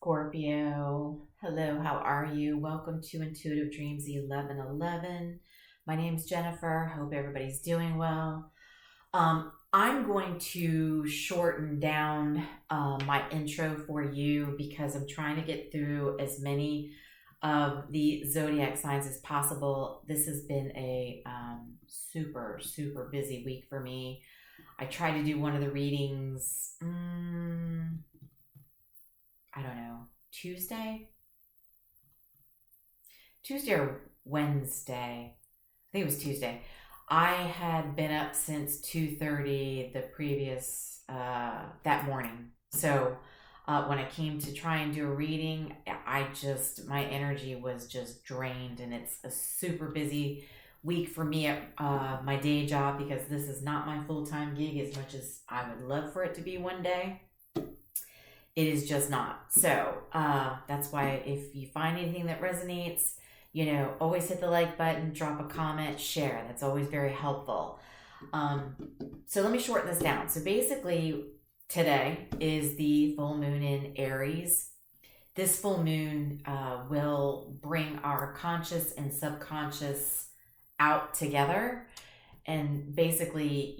Scorpio. Hello, how are you? Welcome to Intuitive Dreams 1111. My name's Jennifer. Hope everybody's doing well. I'm going to shorten down my intro for you because I'm trying to get through as many of the zodiac signs as possible. This has been a super busy week for me. I tried to do one of the readings, I don't know, Tuesday or Wednesday. I think it was Tuesday. I had been up since 2:30 the previous, that morning. So when I came to try and do a reading, my energy was just drained, and it's a super busy week for me at my day job because this is not my full-time gig as much as I would love for it to be one day. It is just not. So that's why if you find anything that resonates, always hit the like button, drop a comment, share. That's always very helpful. So let me shorten this down. So basically, today is the full moon in Aries. This full moon will bring our conscious and subconscious out together. And basically,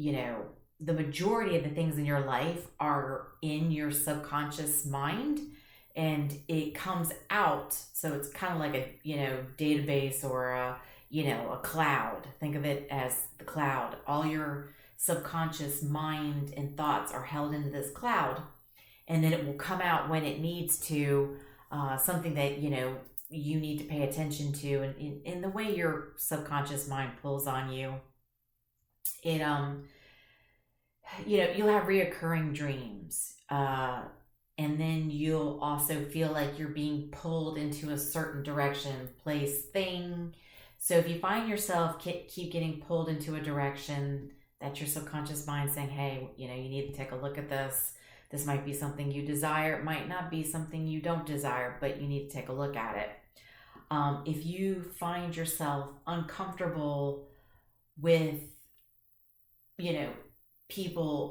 the majority of the things in your life are in your subconscious mind, and it comes out. So it's kind of like a, database or a cloud. Think of it as the cloud. All your subconscious mind and thoughts are held into this cloud, and then it will come out when it needs to, something that, you need to pay attention to. And in the way your subconscious mind pulls on you, it, you'll have reoccurring dreams. And then you'll also feel like you're being pulled into a certain direction, place, thing. So if you find yourself keep getting pulled into a direction, that's your subconscious mind saying, hey, you need to take a look at this. This might be something you desire. It might not be something you don't desire, but you need to take a look at it. If you find yourself uncomfortable with,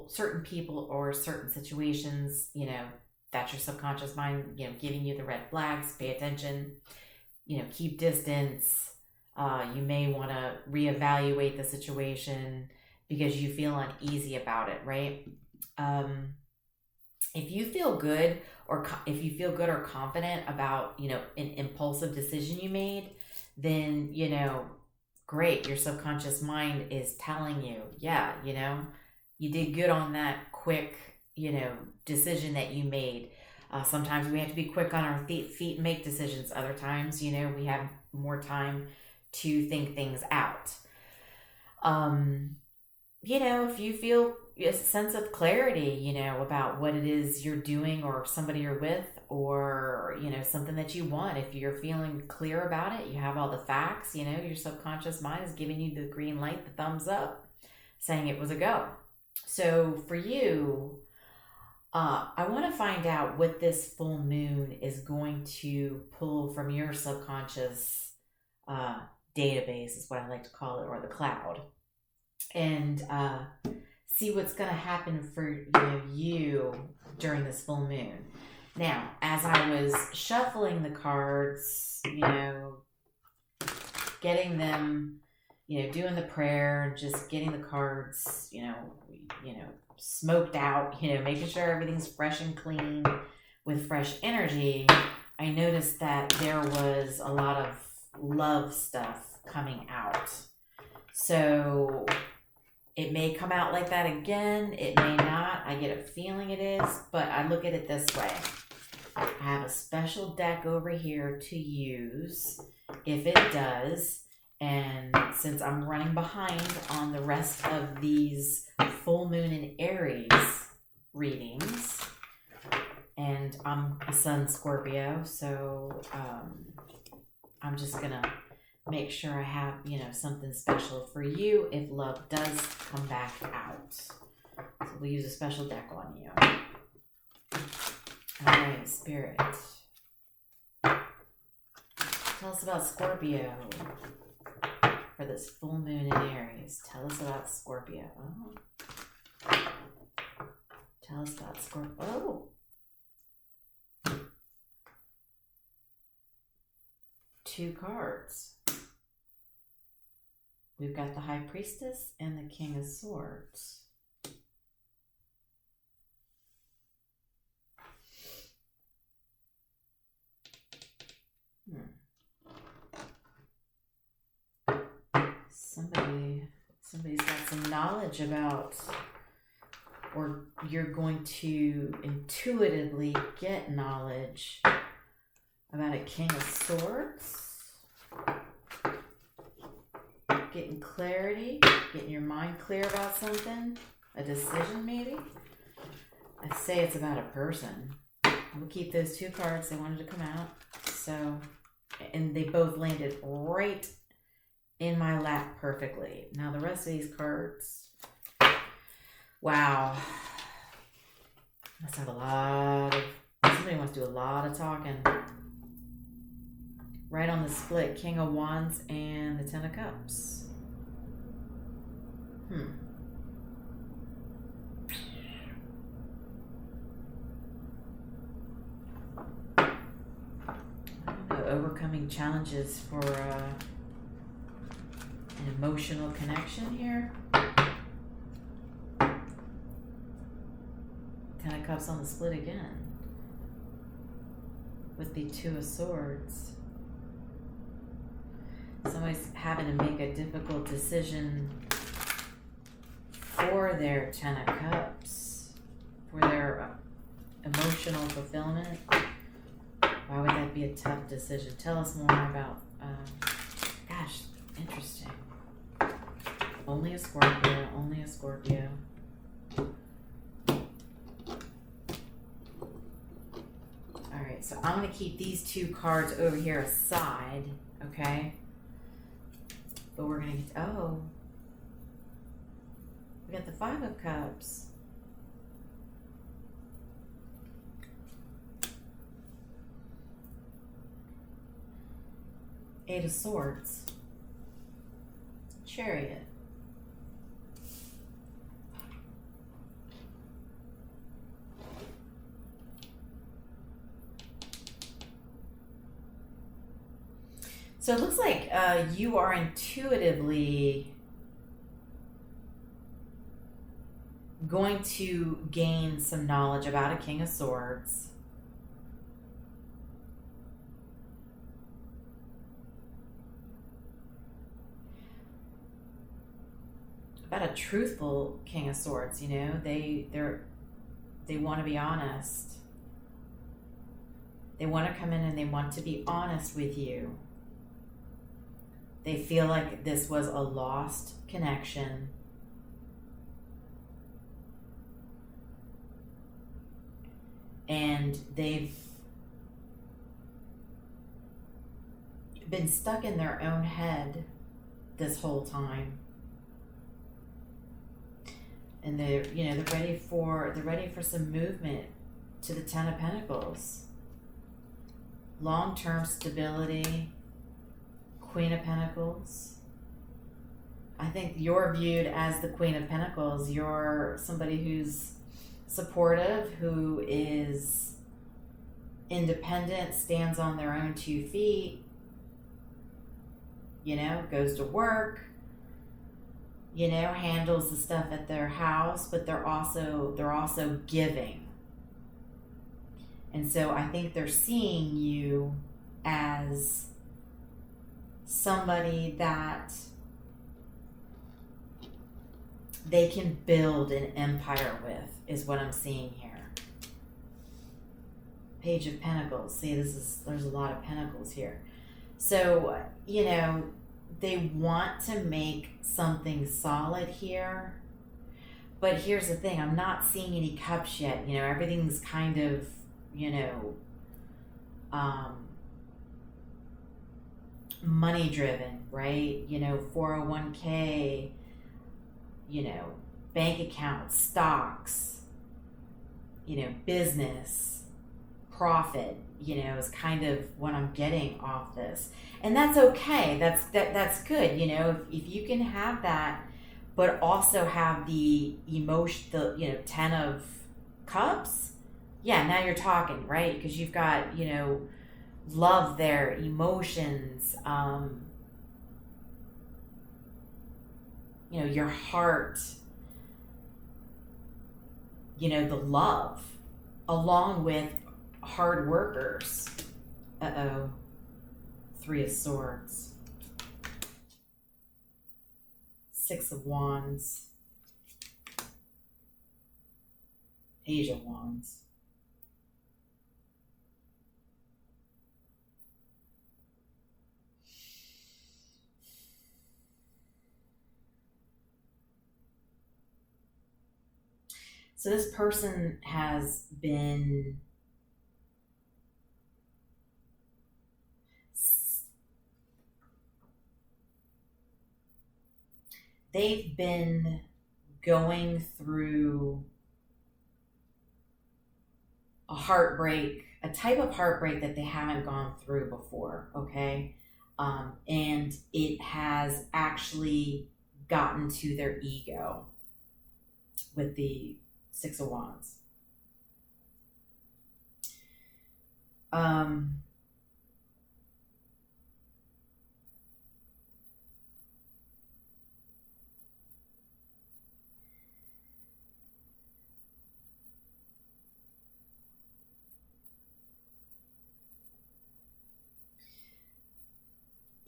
certain people or certain situations, that's your subconscious mind, giving you the red flags. Pay attention, keep distance. You may want to reevaluate the situation because you feel uneasy about it, right? If you feel good or confident about, an impulsive decision you made, then, great. Your subconscious mind is telling you, yeah, you did good on that quick, decision that you made. Sometimes we have to be quick on our feet and make decisions. Other times, we have more time to think things out. If you feel a sense of clarity, about what it is you're doing or somebody you're with, or, something that you want, if you're feeling clear about it, you have all the facts, your subconscious mind is giving you the green light, the thumbs up, saying it was a go. So for you, I want to find out what this full moon is going to pull from your subconscious database, is what I like to call it, or the cloud, and see what's going to happen for you during this full moon. Now, as I was shuffling the cards, getting them, doing the prayer, just getting the cards, smoked out, making sure everything's fresh and clean with fresh energy, I noticed that there was a lot of love stuff coming out. So it may come out like that again. It may not. I get a feeling it is, but I look at it this way. I have a special deck over here to use if it does. And since I'm running behind on the rest of these full moon in Aries readings, and I'm a sun Scorpio, so I'm just going to make sure I have, something special for you if love does come back out. So we'll use a special deck on you. All right, Spirit. Tell us about Scorpio for this full moon in Aries. Tell us about Scorpio. Tell us about Scorpio. Oh. two cards. We've got the High Priestess and the King of Swords. Somebody's got some knowledge about, or you're going to intuitively get knowledge about a King of Swords. Getting clarity, getting your mind clear about something, a decision maybe. I'd say it's about a person. We'll keep those two cards. They wanted to come out. So, and they both landed right in my lap perfectly. Now the rest of these cards, wow. Must have a lot of, somebody wants to do a lot of talking. Right on the split, King of Wands and the Ten of Cups. I don't know, overcoming challenges for an emotional connection here. Ten of Cups on the split again. With the Two of Swords. Somebody's having to make a difficult decision for their Ten of Cups, for their emotional fulfillment. Why would that be a tough decision? Tell us more about, gosh, interesting. Only a Scorpio, only a Scorpio. All right, so I'm going to keep these two cards over here aside, okay? But we're going to get, oh, we got the Five of Cups. Eight of Swords. Chariot. So it looks like you are intuitively going to gain some knowledge about a King of Swords. About a truthful King of Swords, you know, they want to be honest. They want to come in and they want to be honest with you. They feel like this was a lost connection. And they've been stuck in their own head this whole time. And they're ready for some movement to the Ten of Pentacles. Long-term stability. Queen of Pentacles. I think you're viewed as the Queen of Pentacles. You're somebody who's supportive, who is independent, stands on their own 2 feet, you know, goes to work, you know, handles the stuff at their house, but they're also giving. And so I think they're seeing you as somebody that they can build an empire with, is what I'm seeing here. Page of Pentacles. See, there's a lot of pentacles here. So, you know, they want to make something solid here. But here's the thing, I'm not seeing any cups yet. You know, everything's kind of, you know, money driven, right? You know, 401k, you know, bank accounts, stocks, you know, business, profit, you know, is kind of what I'm getting off this. And that's okay. That's good. You know, if you can have that, but also have the emotion, you know, 10 of Cups. Yeah, now you're talking, right? Because you've got, you know, love, their emotions, your heart, the love, along with hard workers. Uh-oh. 3 of Swords. 6 of Wands. Page of Wands. So this person has been they've been going through a heartbreak, a type of heartbreak that they haven't gone through before, okay? And it has actually gotten to their ego with the 6 of Wands.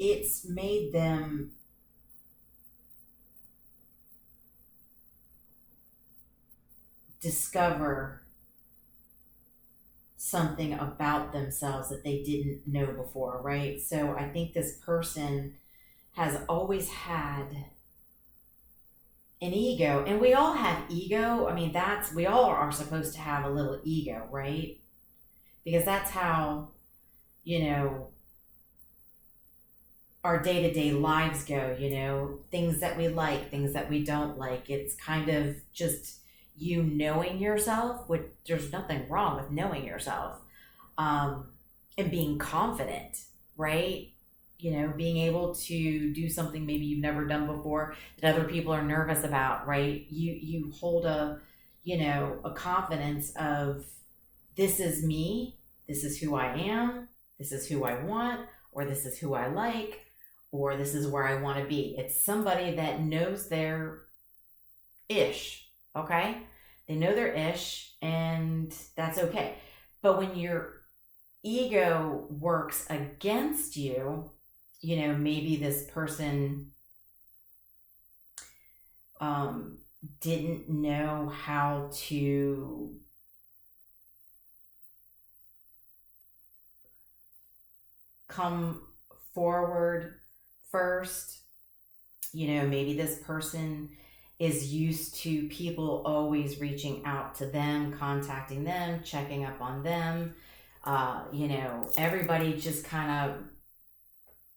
It's made them discover something about themselves that they didn't know before, right? So I think this person has always had an ego, and we all have ego. I mean, we all are supposed to have a little ego, right? Because that's how, our day-to-day lives go, things that we like, things that we don't like. It's kind of just you knowing yourself, which there's nothing wrong with knowing yourself, and being confident, right? Being able to do something maybe you've never done before that other people are nervous about, right? You hold a confidence of, this is me, this is who I am, this is who I want, or this is who I like, or this is where I want to be. It's somebody that knows their ish, okay? They know their ish, and that's okay. But when your ego works against you, maybe this person didn't know how to come forward first. Maybe this person is used to people always reaching out to them, contacting them, checking up on them. Everybody just kind of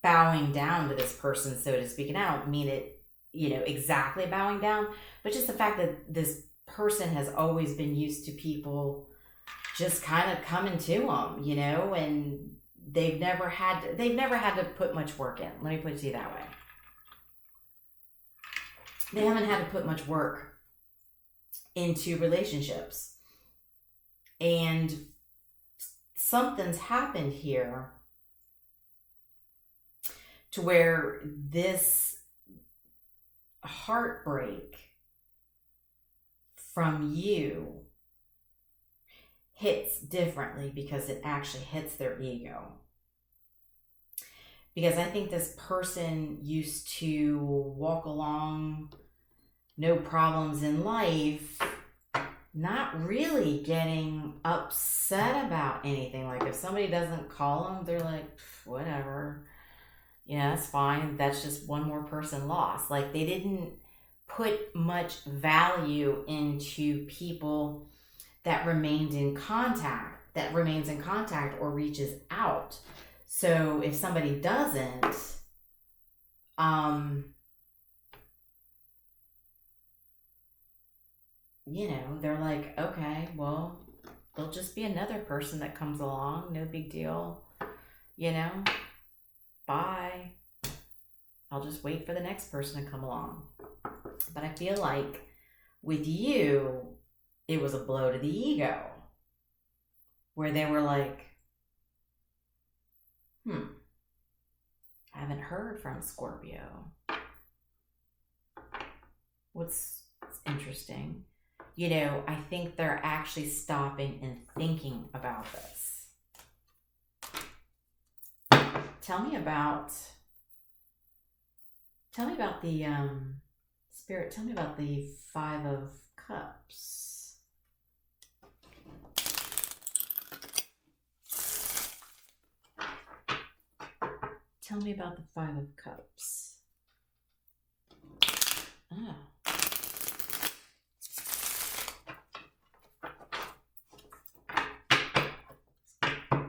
bowing down to this person, so to speak. And I don't mean it, exactly bowing down, but just the fact that this person has always been used to people just kind of coming to them, and they've never had to put much work in. Let me put it to you that way. They haven't had to put much work into relationships. And something's happened here to where this heartbreak from you hits differently, because it actually hits their ego. Because I think this person used to walk along, no problems in life, not really getting upset about anything. Like if somebody doesn't call them, they're like, whatever, that's fine. That's just one more person lost. Like they didn't put much value into people that remains in contact or reaches out. So if somebody doesn't, they're like, okay, well, there'll just be another person that comes along. No big deal. Bye. I'll just wait for the next person to come along. But I feel like with you, it was a blow to the ego, where they were like, I haven't heard from Scorpio. What's interesting, you know, I think they're actually stopping and thinking about this. Tell me about the Spirit, tell me about the Five of Cups. Tell me about the Five of Cups. Oh.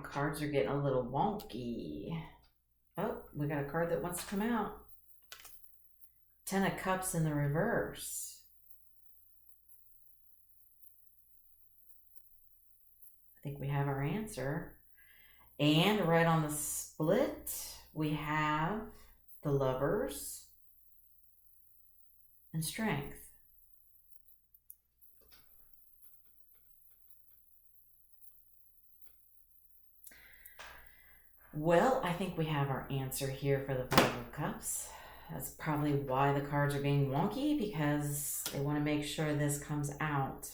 Cards are getting a little wonky. Oh, we got a card that wants to come out. Ten of Cups in the reverse. I think we have our answer. And right on the split, we have the Lovers and Strength. Well, I think we have our answer here for the Five of Cups. That's probably why the cards are being wonky, because they want to make sure this comes out.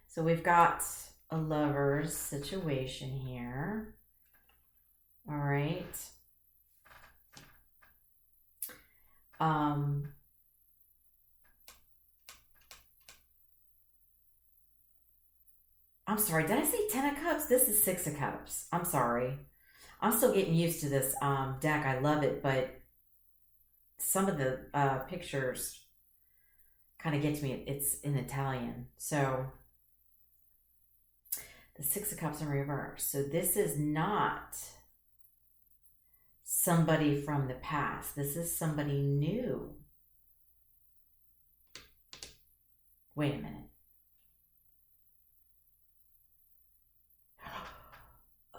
So we've got a Lover's situation here. All right. I'm sorry, did I say 10 of Cups? This is 6 of Cups. I'm sorry. I'm still getting used to this deck. I love it, but some of the pictures kind of get to me. It's in Italian. So the 6 of Cups in reverse. So this is not somebody from the past. This is somebody new. Wait a minute.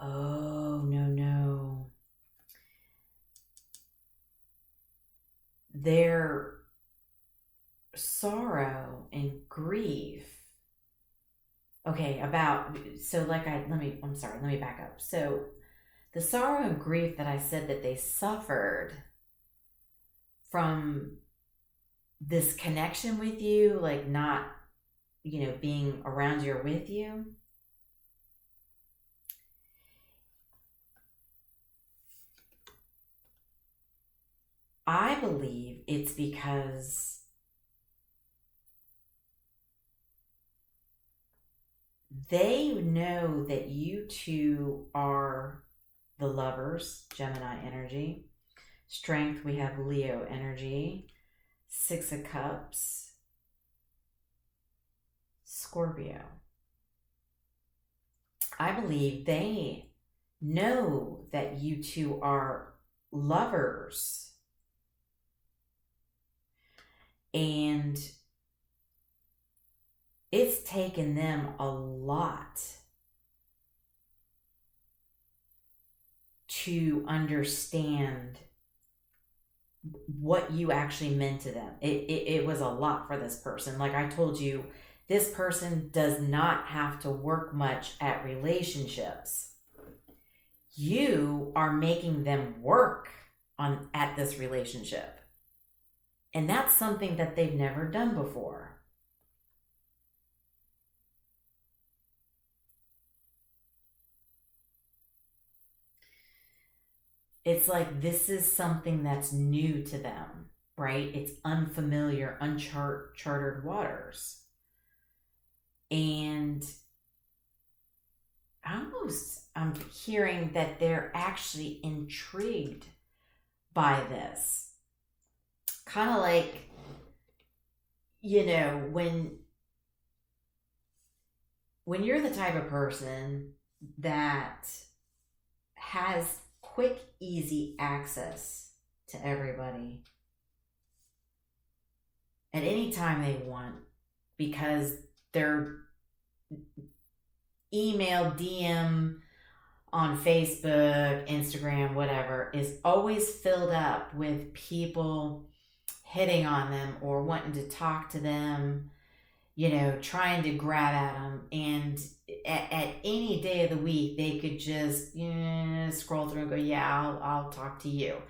Oh, no. Their sorrow and grief. Okay, let me back up. So the sorrow and grief that I said that they suffered from this connection with you, like not, being around you or with you. I believe it's because they know that you two are the Lovers, Gemini energy. Strength, we have Leo energy. 6 of Cups, Scorpio. I believe they know that you two are lovers. And it's taken them a lot to understand what you actually meant to them. It was a lot for this person. Like I told you, this person does not have to work much at relationships. You are making them work at this relationship. And that's something that they've never done before. It's like this is something that's new to them, right? It's unfamiliar, uncharted waters. And I'm hearing that they're actually intrigued by this. Kind of like, when you're the type of person that has quick, easy access to everybody at any time they want, because their email, DM on Facebook, Instagram, whatever, is always filled up with people hitting on them or wanting to talk to them, trying to grab at them. And at any day of the week, they could just scroll through and go, yeah, I'll talk to you,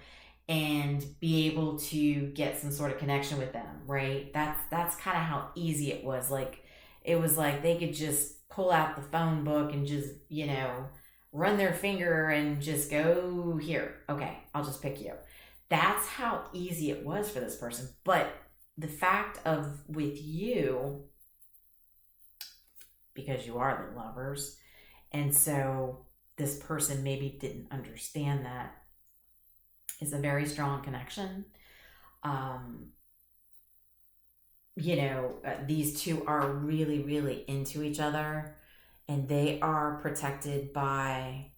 and be able to get some sort of connection with them, right? That's kind of how easy it was. Like, it was like they could just pull out the phone book and just, run their finger and just go, here, okay, I'll just pick you. That's how easy it was for this person. But the fact of with you, because you are the lovers, and so this person maybe didn't understand that, is a very strong connection. These two are really, really into each other, and they are protected by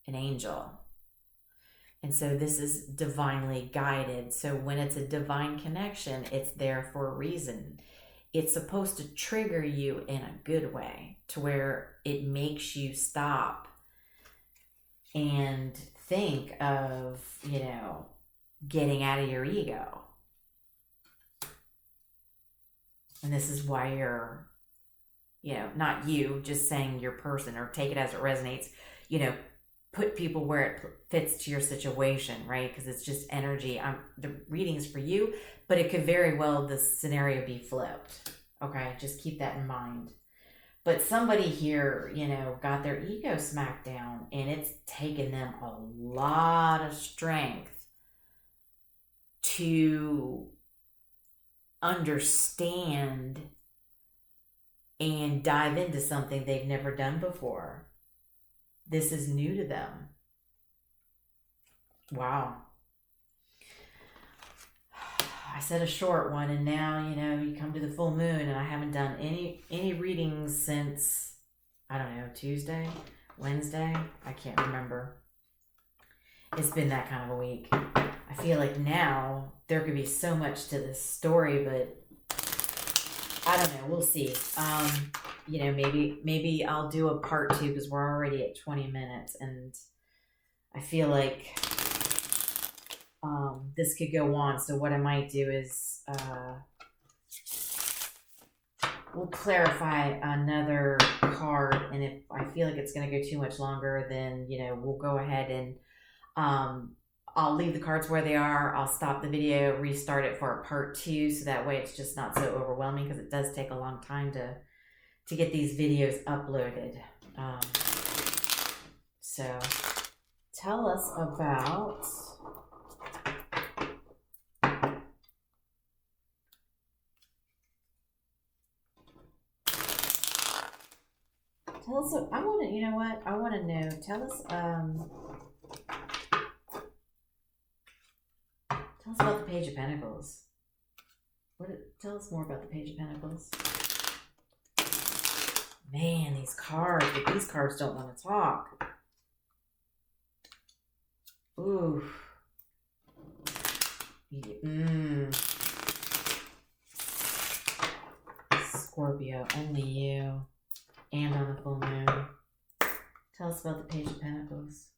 an angel. And so this is divinely guided. So when it's a divine connection, it's there for a reason. It's supposed to trigger you in a good way, to where it makes you stop and think of, getting out of your ego. And this is why you're, not you, just saying your person, or take it as it resonates, put people where it fits to your situation, right? Because it's just energy. The reading is for you, but it could very well, the scenario, be flipped. Okay, just keep that in mind. But somebody here, got their ego smacked down, and it's taken them a lot of strength to understand and dive into something they've never done before. This is new to them. Wow. I said a short one, and now, you come to the full moon, and I haven't done any readings since, I don't know, Tuesday, Wednesday? I can't remember. It's been that kind of a week. I feel like now there could be so much to this story, but I don't know. We'll see. Maybe I'll do a part 2, because we're already at 20 minutes, and I feel like this could go on. So what I might do is we'll clarify another card, and if I feel like it's going to go too much longer, then we'll go ahead and I'll leave the cards where they are. I'll stop the video, restart it for a part 2, so that way it's just not so overwhelming, because it does take a long time to get these videos uploaded. So tell us about I want to, I want to know, tell us about the Page of Pentacles. Tell us more about the Page of Pentacles. Man, these cards, but these cards don't want to talk. Ooh. Scorpio, only you. And on the full moon. Tell us about the Page of Pentacles.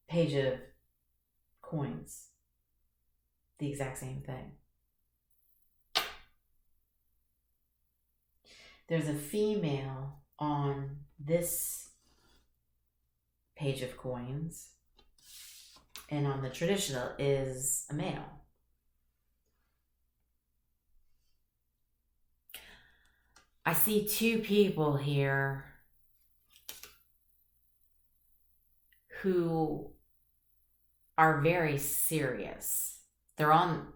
Page of Coins. The exact same thing. There's a female on this Page of Coins, and on the traditional is a male. I see two people here who are very serious. They're on,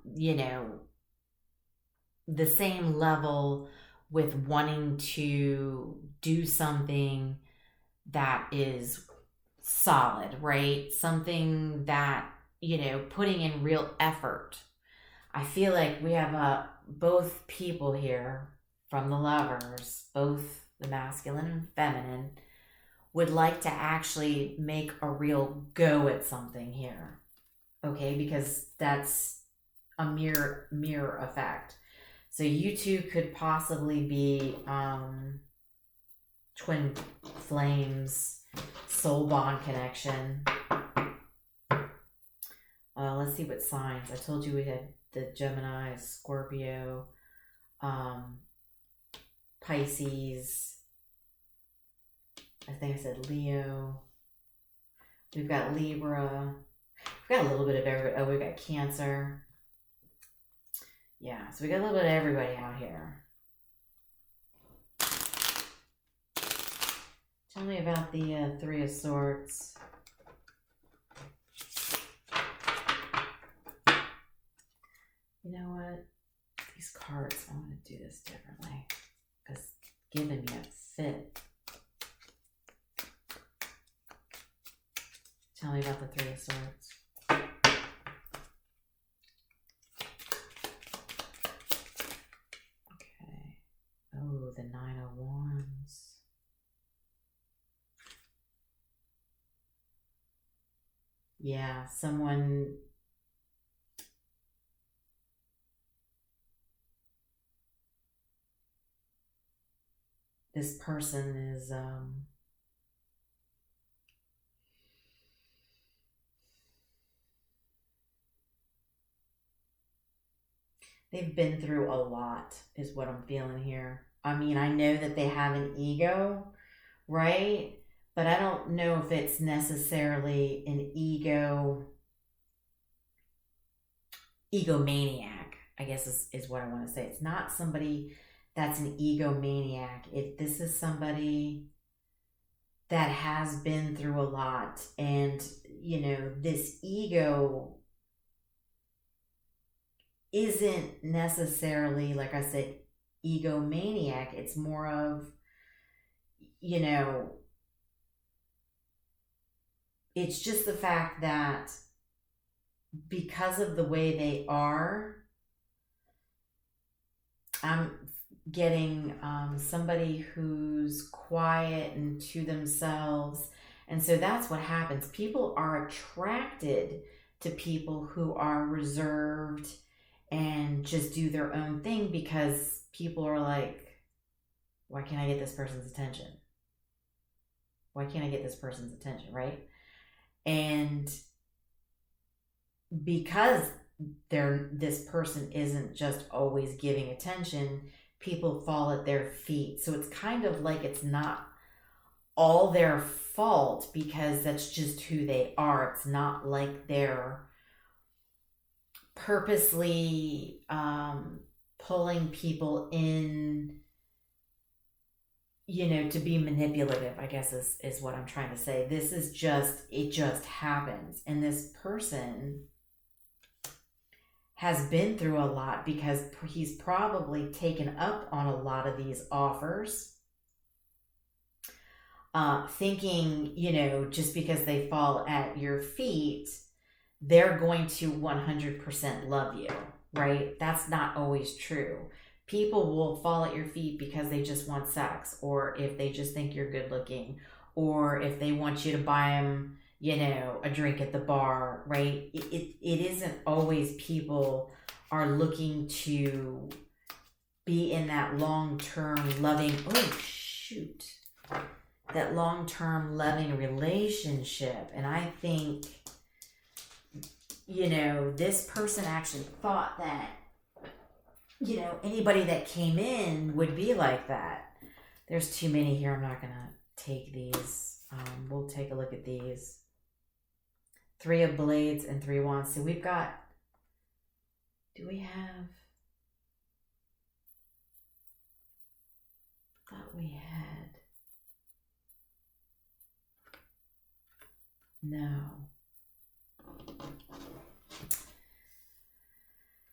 the same level with wanting to do something that is solid, right? Something that, putting in real effort. I feel like we have both people here from the lovers, both the masculine and feminine, would like to actually make a real go at something here. Okay, because that's a mirror effect. So you two could possibly be twin flames, soul bond connection. Let's see what signs. I told you we had the Gemini, Scorpio, Pisces. I think I said Leo. We've got Libra. We've got a little bit of everybody. Oh, we've got Cancer. Yeah, so we got a little bit of everybody out here. Tell me about the Three of Swords. You know what? These cards, I want to do this differently because giving me a fit. Tell me about the Three of Swords. Okay. Oh, the Nine of Wands. Yeah, someone... This person is... They've been through a lot, is what I'm feeling here. I mean, I know that they have an ego, right? But I don't know if it's necessarily an egomaniac, I guess is what I want to say. It's not somebody that's an egomaniac. This is somebody that has been through a lot. And, you know, this ego isn't necessarily, like I said, egomaniac. It's more of, you know, it's just the fact that because of the way they are, I'm getting somebody who's quiet and to themselves. And so that's what happens. People are attracted to people who are reserved and just do their own thing because people are like, why can't I get this person's attention? Why can't I get this person's attention, right? And because this person isn't just always giving attention, people fall at their feet. So it's kind of like it's not all their fault because that's just who they are. It's not like they're purposely pulling people in, you know, to be manipulative, I guess is what I'm trying to say. This is just, it just happens. And this person has been through a lot because he's probably taken up on a lot of these offers, thinking, you know, just because they fall at your feet, they're going to 100% love you, right? That's not always true. People will fall at your feet because they just want sex, or if they just think you're good looking, or if they want you to buy them, you know, a drink at the bar, right? It isn't always people are looking to be in that long-term loving, that long-term loving relationship. And I think, you know, this person actually thought that, you know, anybody that came in would be like that. There's too many here. I'm not going to take these. We'll take a look at these. 3 of Blades and 3 Wands. So we've got, do we have, I thought we had, no.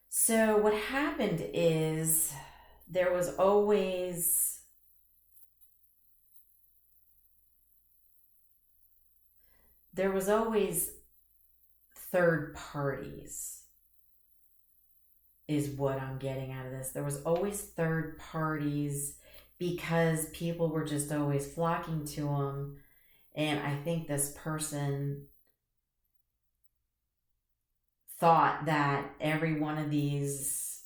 So what happened is there was always third parties is what I'm getting out of this. There was always third parties because people were just always flocking to them. And I think this person thought that every one of these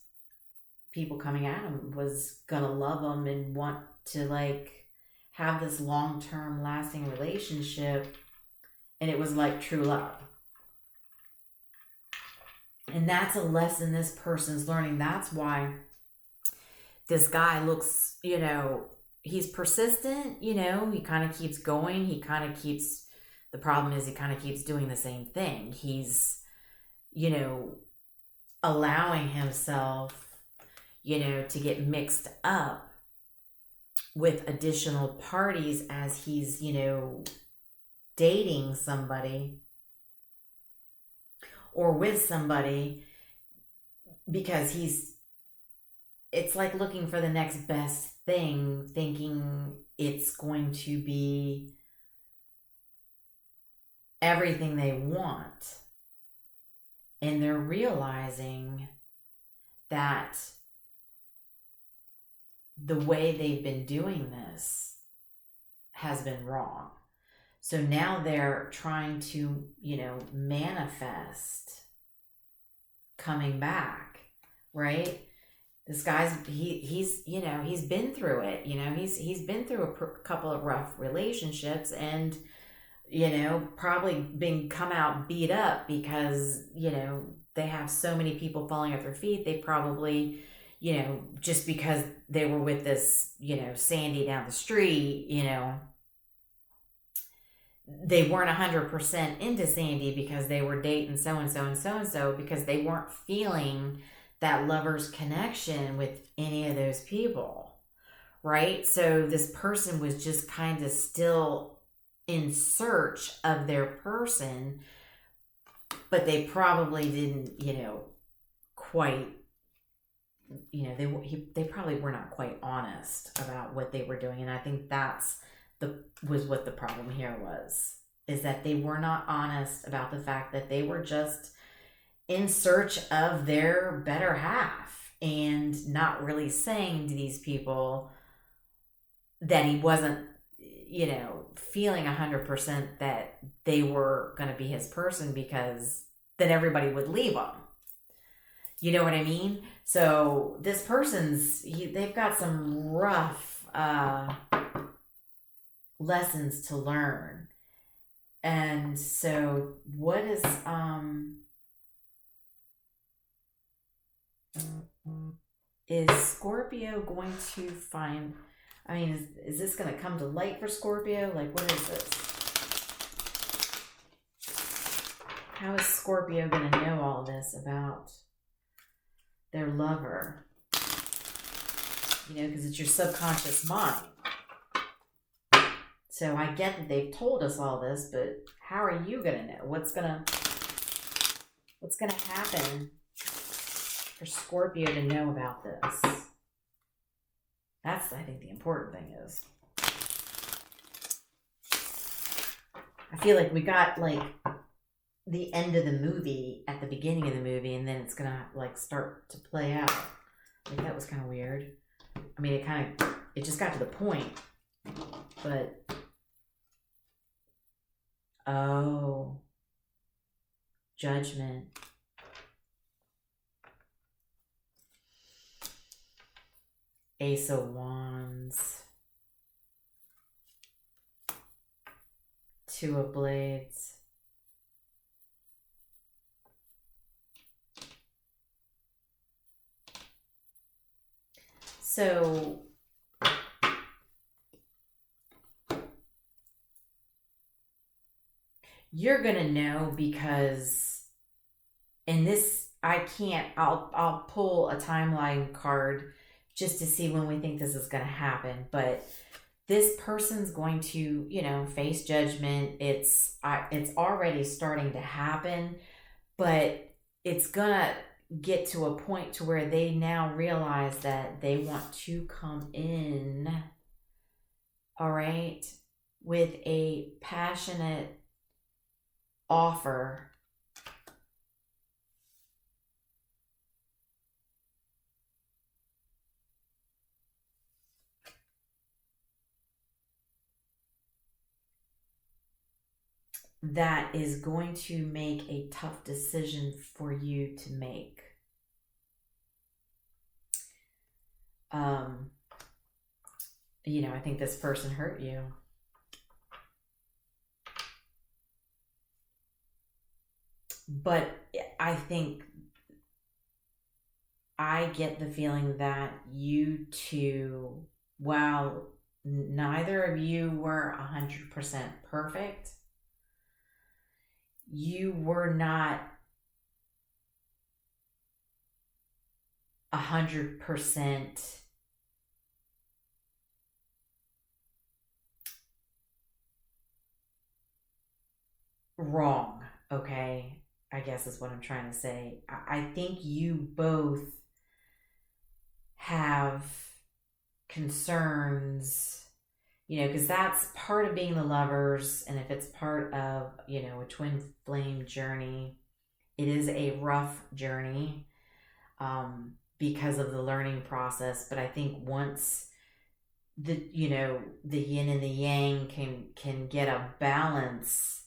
people coming at him was gonna love him and want to like have this long-term lasting relationship, and it was like true love. And that's a lesson this person's learning. That's why this guy looks, you know, he's persistent, you know, he kind of keeps going. The problem is he kind of keeps doing the same thing. He's, you know, allowing himself, you know, to get mixed up with additional parties as he's, you know, dating somebody or with somebody, because it's like looking for the next best thing, thinking it's going to be everything they want. And they're realizing that the way they've been doing this has been wrong. So now they're trying to, you know, manifest coming back, right? This guy's, he's, you know, he's been through it, you know, he's been through a couple of rough relationships, and, you know, probably been come out beat up because, you know, they have so many people falling at their feet. They probably, you know, just because they were with this, you know, Sandy down the street, you know, they weren't 100% into Sandy because they were dating so-and-so and so-and-so, because they weren't feeling that lover's connection with any of those people, right? So this person was just kind of still in search of their person, but they probably didn't, you know, quite, you know, they probably were not quite honest about what they were doing. And I think was what the problem here was, is that they were not honest about the fact that they were just in search of their better half, and not really saying to these people that he wasn't, you know, feeling 100% that they were going to be his person, because then everybody would leave him. You know what I mean? So this they've got some rough lessons to learn. And so what is Scorpio going to find? I mean, is this going to come to light for Scorpio? Like, what is this? How is Scorpio going to know all this about their lover? You know, because it's your subconscious mind. So I get that they've told us all this, but how are you going to know? What's going to happen for Scorpio to know about this? That's, I think, the important thing is. I feel like we got, like, the end of the movie at the beginning of the movie, and then it's going to, like, start to play out. Like, that was kind of weird. I mean, it just got to the point. But, oh, Judgment. Ace of Wands. Two of Blades. So you're going to know, because in this, I'll pull a timeline card just to see when we think this is going to happen. But this person's going to, you know, face judgment. It's already starting to happen, but it's going to get to a point to where they now realize that they want to come in, all right, with a passionate offer. That is going to make a tough decision for you to make. You know, I think this person hurt you. But I think I get the feeling that you two, while neither of you were 100% perfect, you were not 100% wrong, okay? I guess is what I'm trying to say. I think you both have concerns, because that's part of being the lovers. And if it's part of, a twin flame journey, it is a rough journey because of the learning process. But I think once the yin and the yang can get a balance,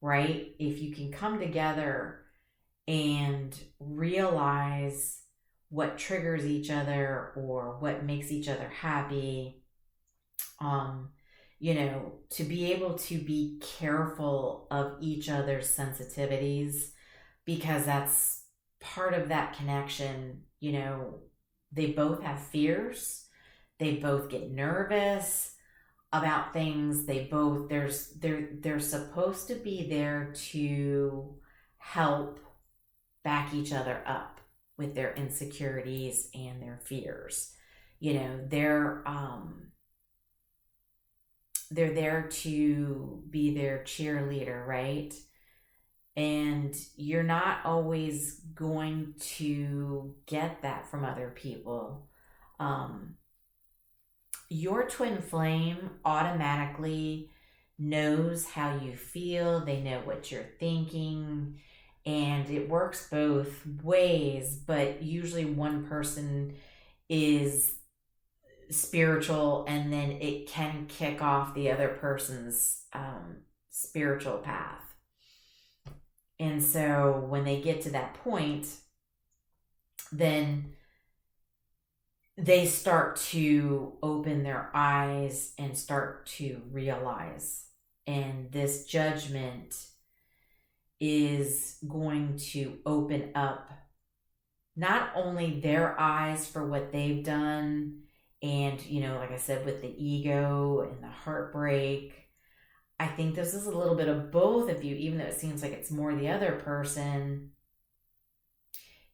right? If you can come together and realize what triggers each other or what makes each other happy, to be able to be careful of each other's sensitivities, because that's part of that connection. They both have fears. They both get nervous about things. They're supposed to be there to help back each other up with their insecurities and their fears. They're there to be their cheerleader, right? And you're not always going to get that from other people. Your twin flame automatically knows how you feel. They know what you're thinking, and it works both ways, but usually one person is spiritual, and then it can kick off the other person's spiritual path. And so when they get to that point, then they start to open their eyes and start to realize. And this judgment is going to open up not only their eyes for what they've done, and, like I said, with the ego and the heartbreak, I think this is a little bit of both of you, even though it seems like it's more the other person.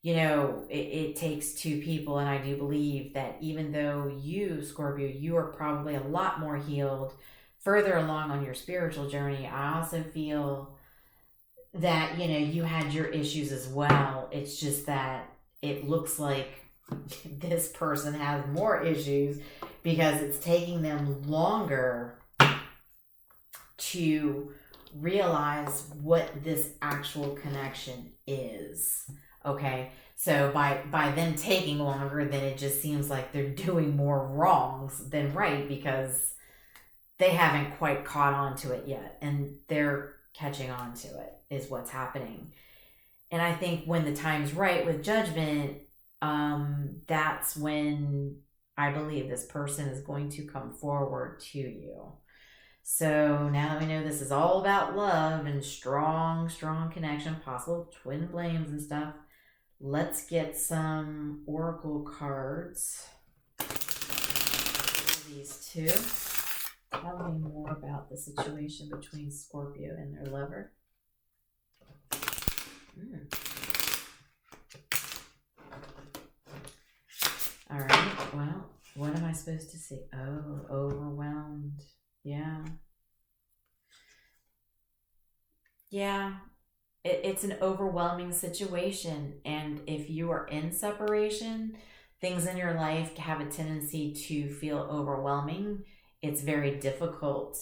It takes two people, and I do believe that even though you, Scorpio, you are probably a lot more healed, further along on your spiritual journey, I also feel that, you had your issues as well. It's just that it looks like this person has more issues because it's taking them longer to realize what this actual connection is. Okay, so by them taking longer, then it just seems like they're doing more wrongs than right, because they haven't quite caught on to it yet, and they're catching on to it is what's happening. And I think when the time's right with judgment, that's when I believe this person is going to come forward to you. So now that we know this is all about love and strong connection, possible twin flames and stuff, let's get some oracle cards for these two. Tell me more about the situation between Scorpio and their lover. All right, well, what am I supposed to see? Oh, overwhelmed. Yeah. It's an overwhelming situation. And if you are in separation, things in your life have a tendency to feel overwhelming. It's very difficult.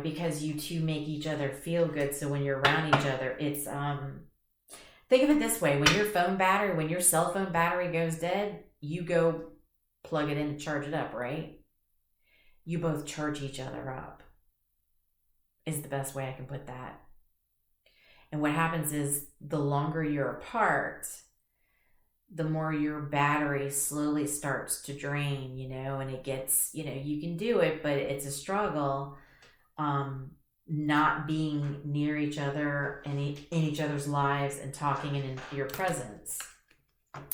Because you two make each other feel good. So when you're around each other, it's, think of it this way. When your cell phone battery goes dead, you go plug it in to charge it up, right? You both charge each other up, is the best way I can put that. And what happens is the longer you're apart, the more your battery slowly starts to drain, and it gets, you can do it, but it's a struggle. not being near each other and in each other's lives and talking in your presence,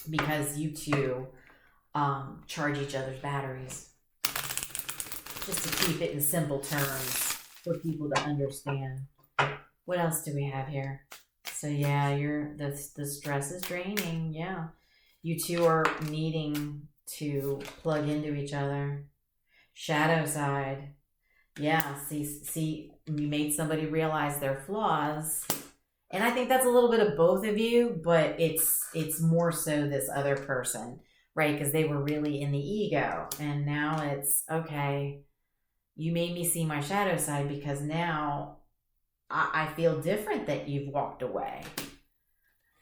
because you two charge each other's batteries. Just to keep it in simple terms for people to understand. What else do we have here? So yeah, the stress is draining. Yeah, you two are needing to plug into each other. Shadow side. Yeah, see, you made somebody realize their flaws. And I think that's a little bit of both of you, but it's more so this other person, right? Because they were really in the ego. And now it's, okay, you made me see my shadow side, because now I feel different that you've walked away.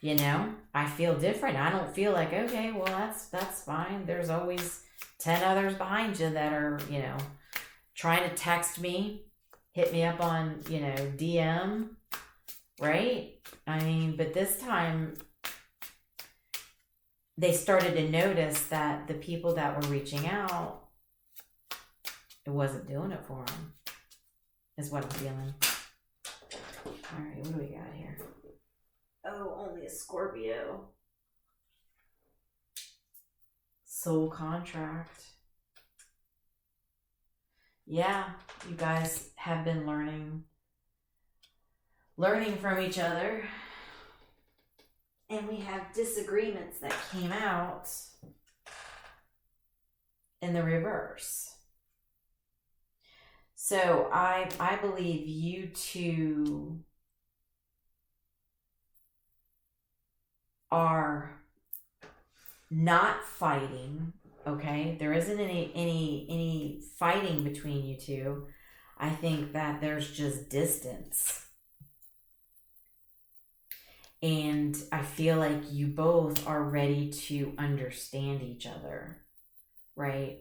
You know, I feel different. I don't feel like, okay, well, that's fine. There's always 10 others behind you that are, you know, trying to text me, hit me up on, you know, DM, right? I mean, but this time they started to notice that the people that were reaching out, it wasn't doing it for them, is what I'm feeling. All right, what do we got here? Oh, only a Scorpio. Soul contract. Yeah, you guys have been learning from each other. And we have disagreements that came out in the reverse. So I believe you two are not fighting, okay? There isn't any fighting between you two. I think that there's just distance. And I feel like you both are ready to understand each other, right?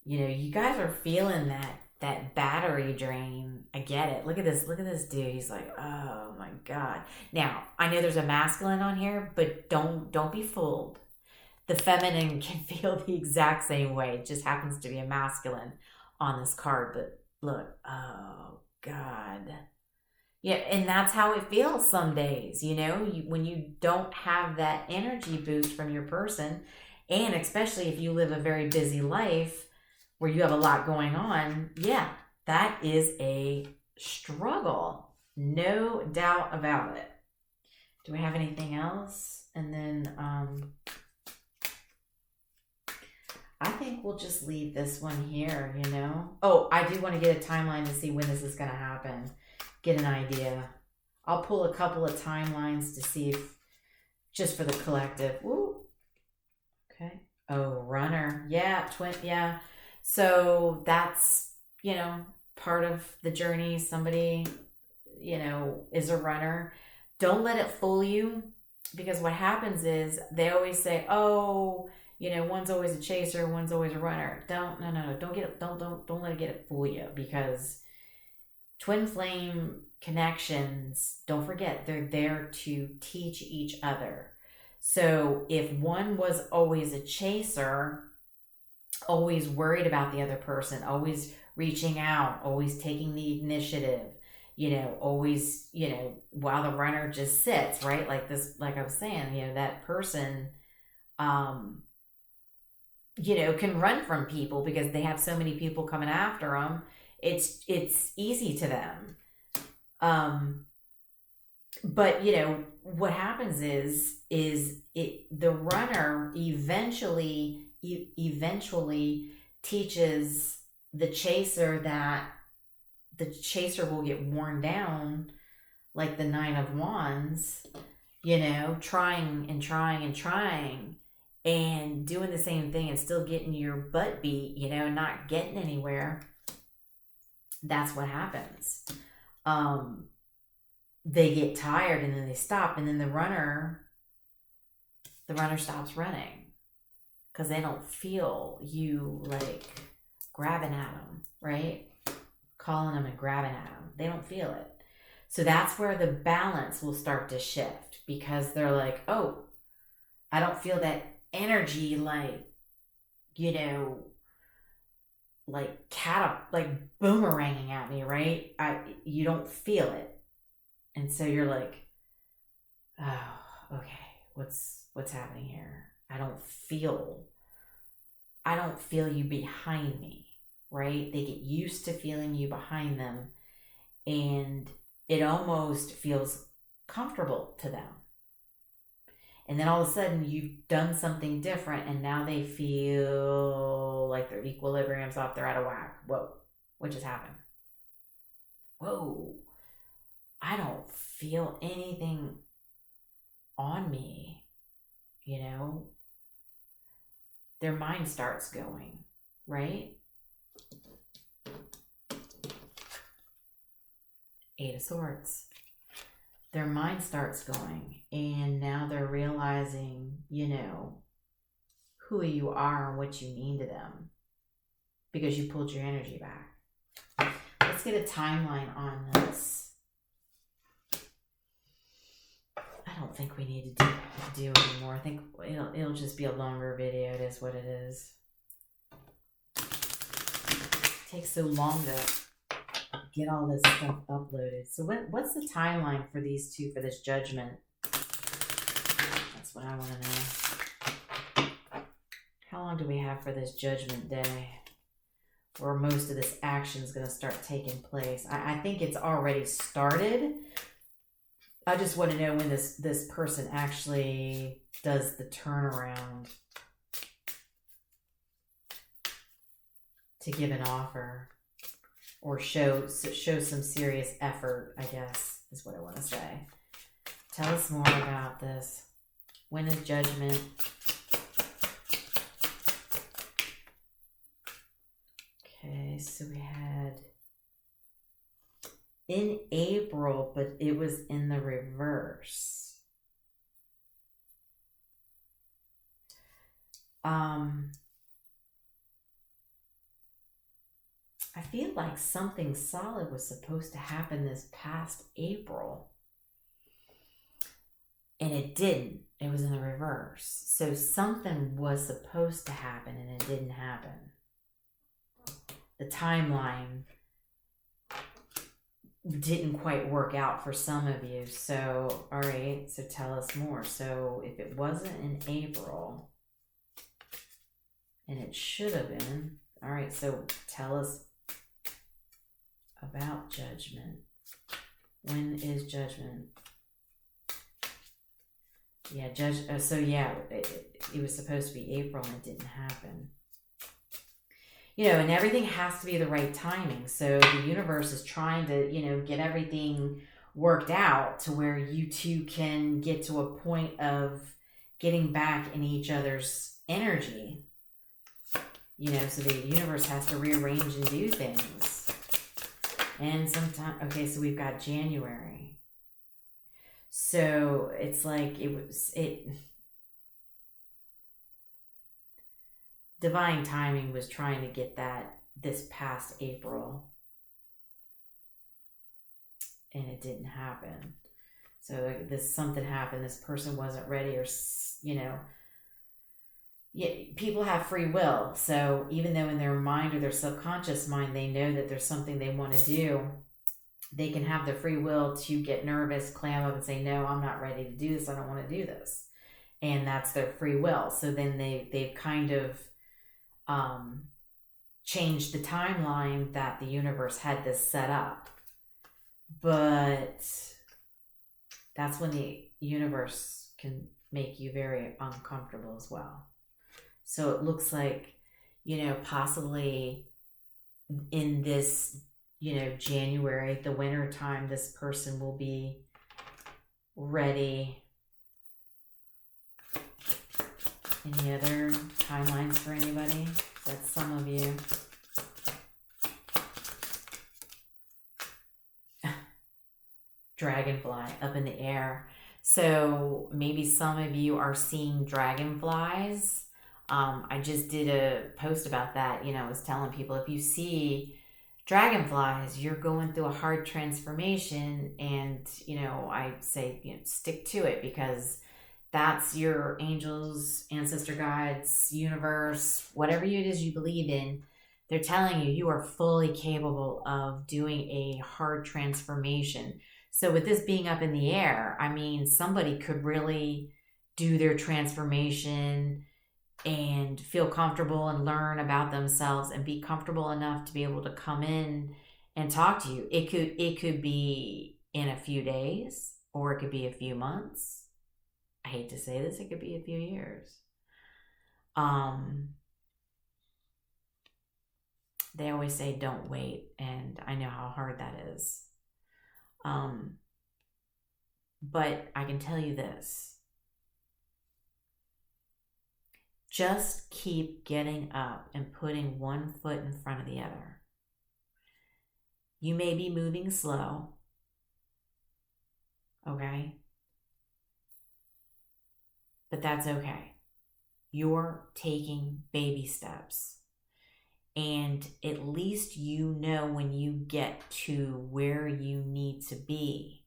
You know, you guys are feeling that battery drain. I get it. Look at this dude. He's like, oh my God. Now, I know there's a masculine on here, but don't be fooled. The feminine can feel the exact same way. It just happens to be a masculine on this card. But look, oh God. Yeah, and that's how it feels some days, you know, when you don't have that energy boost from your person, and especially if you live a very busy life where you have a lot going on, yeah, that is a struggle. No doubt about it. Do we have anything else? And then I think we'll just leave this one here, you know. Oh, I do want to get a timeline to see when this is going to happen. Get an idea. I'll pull a couple of timelines to see if, just for the collective. Woo. Okay. Oh, runner. Yeah, twin. Yeah. So that's, you know, part of the journey. Somebody, you know, is a runner. Don't let it fool you, because what happens is they always say, oh, you know, one's always a chaser, one's always a runner. Don't let it get it fool you, because twin flame connections, don't forget, they're there to teach each other. So if one was always a chaser, always worried about the other person, always reaching out, always taking the initiative, you know, always, you know, while the runner just sits, right? Like this, like I was saying, you know, that person, you know, can run from people because they have so many people coming after them. It's easy to them. But you know, what happens is the runner eventually teaches the chaser that the chaser will get worn down, like the Nine of Wands, you know, trying and doing the same thing and still getting your butt beat, you know, not getting anywhere. That's what happens. They get tired and then they stop, and then the runner stops running because they don't feel you like grabbing at them, right? Calling them and grabbing at them. They don't feel it. So that's where the balance will start to shift, because they're like, oh, I don't feel that energy, like, you know, like like boomeranging at me, right? You don't feel it. And so you're like, oh, okay, what's happening here? I don't feel you behind me, right? They get used to feeling you behind them, and it almost feels comfortable to them. And then all of a sudden you've done something different, and now they feel like their equilibrium's off, they're out of whack. Whoa, what just happened? Whoa, I don't feel anything on me, you know? Their mind starts going, right? Eight of Swords. Their mind starts going, and now they're realizing, you know, who you are and what you mean to them because you pulled your energy back. Let's get a timeline on this. I don't think we need to do anymore. I think it'll just be a longer video. It is what it is. It takes so long to get all this stuff uploaded. So what's the timeline for these two for this judgment? That's what I want to know. How long do we have for this judgment day where most of this action is going to start taking place? I think it's already started. I just want to know when this person actually does the turnaround to give an offer or show some serious effort, I guess, is what I want to say. Tell us more about this. When is judgment? Okay, so we had in April, but it was in the reverse. I feel like something solid was supposed to happen this past April. And it didn't. It was in the reverse. So something was supposed to happen and it didn't happen. The timeline didn't quite work out for some of you. So, all right, so tell us more. So if it wasn't in April, and it should have been, all right, so tell us about judgment. When is judgment? Yeah, it was supposed to be April and it didn't happen. You know, and everything has to be the right timing. So the universe is trying to, you know, get everything worked out to where you two can get to a point of getting back in each other's energy. You know, so the universe has to rearrange and do things. And sometimes, okay, so we've got January. So it's like divine timing was trying to get that this past April. And it didn't happen. So something happened. This person wasn't ready, or, you know, people have free will. So even though in their mind or their subconscious mind, they know that there's something they want to do, they can have the free will to get nervous, clam up and say, no, I'm not ready to do this. I don't want to do this. And that's their free will. So then they've kind of changed the timeline that the universe had this set up. But that's when the universe can make you very uncomfortable as well. So it looks like, you know, possibly in this, you know, January, the winter time, this person will be ready. Any other timelines for anybody? That's some of you. Dragonfly up in the air. So maybe some of you are seeing dragonflies. I just did a post about that. You know, I was telling people, if you see dragonflies, you're going through a hard transformation. And, you know, I say, you know, stick to it, because that's your angels, ancestor guides, universe, whatever it is you believe in. They're telling you you are fully capable of doing a hard transformation. So with this being up in the air, I mean, somebody could really do their transformation and feel comfortable and learn about themselves and be comfortable enough to be able to come in and talk to you. It could be in a few days, or it could be a few months. I hate to say this, it could be a few years. They always say don't wait, and I know how hard that is. But I can tell you this. Just keep getting up and putting one foot in front of the other. You may be moving slow, okay? But that's okay. You're taking baby steps. And at least you know when you get to where you need to be,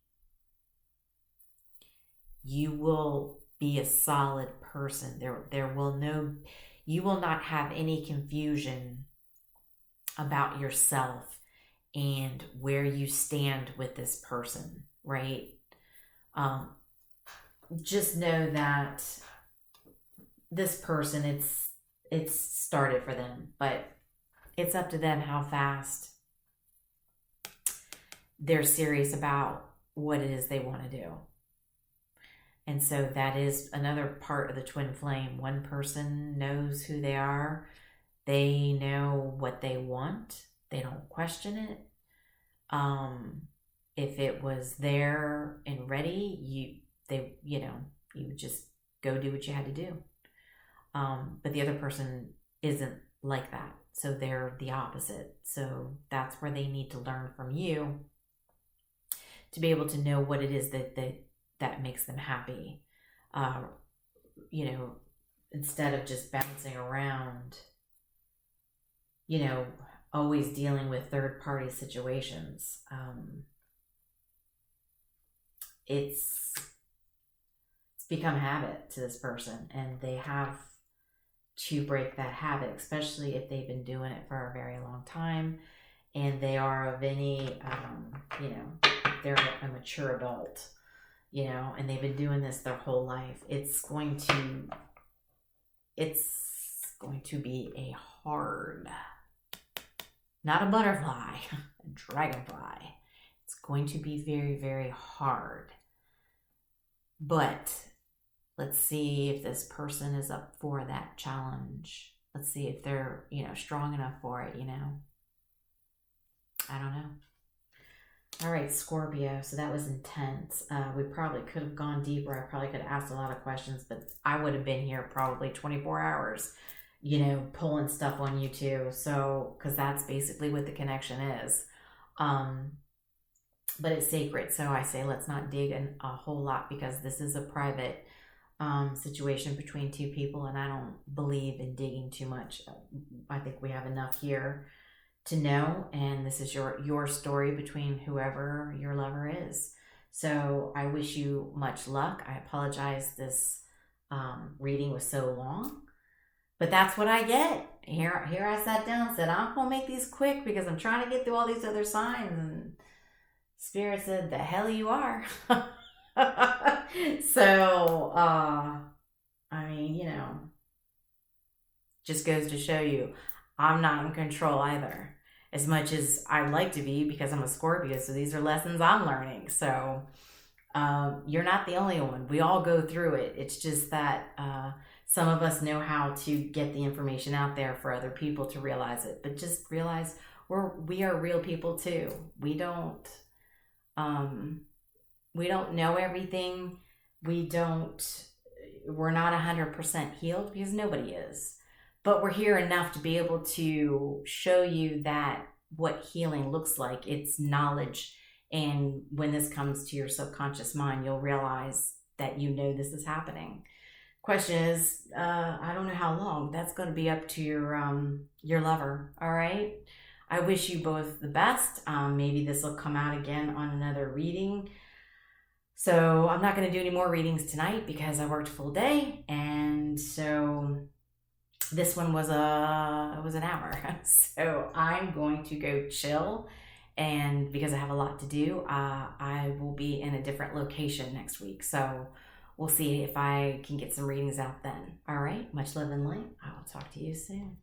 you will be a solid person. You will not have any confusion about yourself and where you stand with this person, right? Just know that this person, it's started for them, but it's up to them how fast they're serious about what it is they want to do. And so that is another part of the twin flame. One person knows who they are. They know what they want. They don't question it. If it was there and ready, you would just go do what you had to do. But the other person isn't like that. So they're the opposite. So that's where they need to learn from you to be able to know what it is that makes them happy. Instead of just bouncing around, always dealing with third party situations. It's become a habit to this person, and they have to break that habit, especially if they've been doing it for a very long time and they are of any, they're a mature adult, and they've been doing this their whole life. It's going to be a hard, not a butterfly, a dragonfly. It's going to be very, very hard. But let's see if this person is up for that challenge. Let's see if they're, strong enough for it, I don't know. All right, Scorpio. So that was intense. We probably could have gone deeper. I probably could have asked a lot of questions, but I would have been here probably 24 hours, pulling stuff on you too. So, because that's basically what the connection is. But it's sacred. So I say, let's not dig in a whole lot, because this is a private situation between two people, and I don't believe in digging too much. I think we have enough here to know, and this is your story between whoever your lover is. So I wish you much luck. I apologize this reading was so long, but that's what I get. Here I sat down and said, I'm gonna make these quick because I'm trying to get through all these other signs, and Spirit said, the hell you are. So, just goes to show you, I'm not in control either, as much as I'd like to be, because I'm a Scorpio. So these are lessons I'm learning. So, you're not the only one. We all go through it. It's just that, some of us know how to get the information out there for other people to realize it, but just realize we are real people too. We don't know everything. We're not 100% healed, because nobody is, but we're here enough to be able to show you that what healing looks like. It's knowledge. And when this comes to your subconscious mind, you'll realize that this is happening. Question is, I don't know how long. That's going to be up to your lover. All right. I wish you both the best. Maybe this will come out again on another reading. So I'm not going to do any more readings tonight because I worked a full day. And so This one was an hour. So I'm going to go chill, and because I have a lot to do, I will be in a different location next week. So we'll see if I can get some readings out then. All right, much love and light. I will talk to you soon.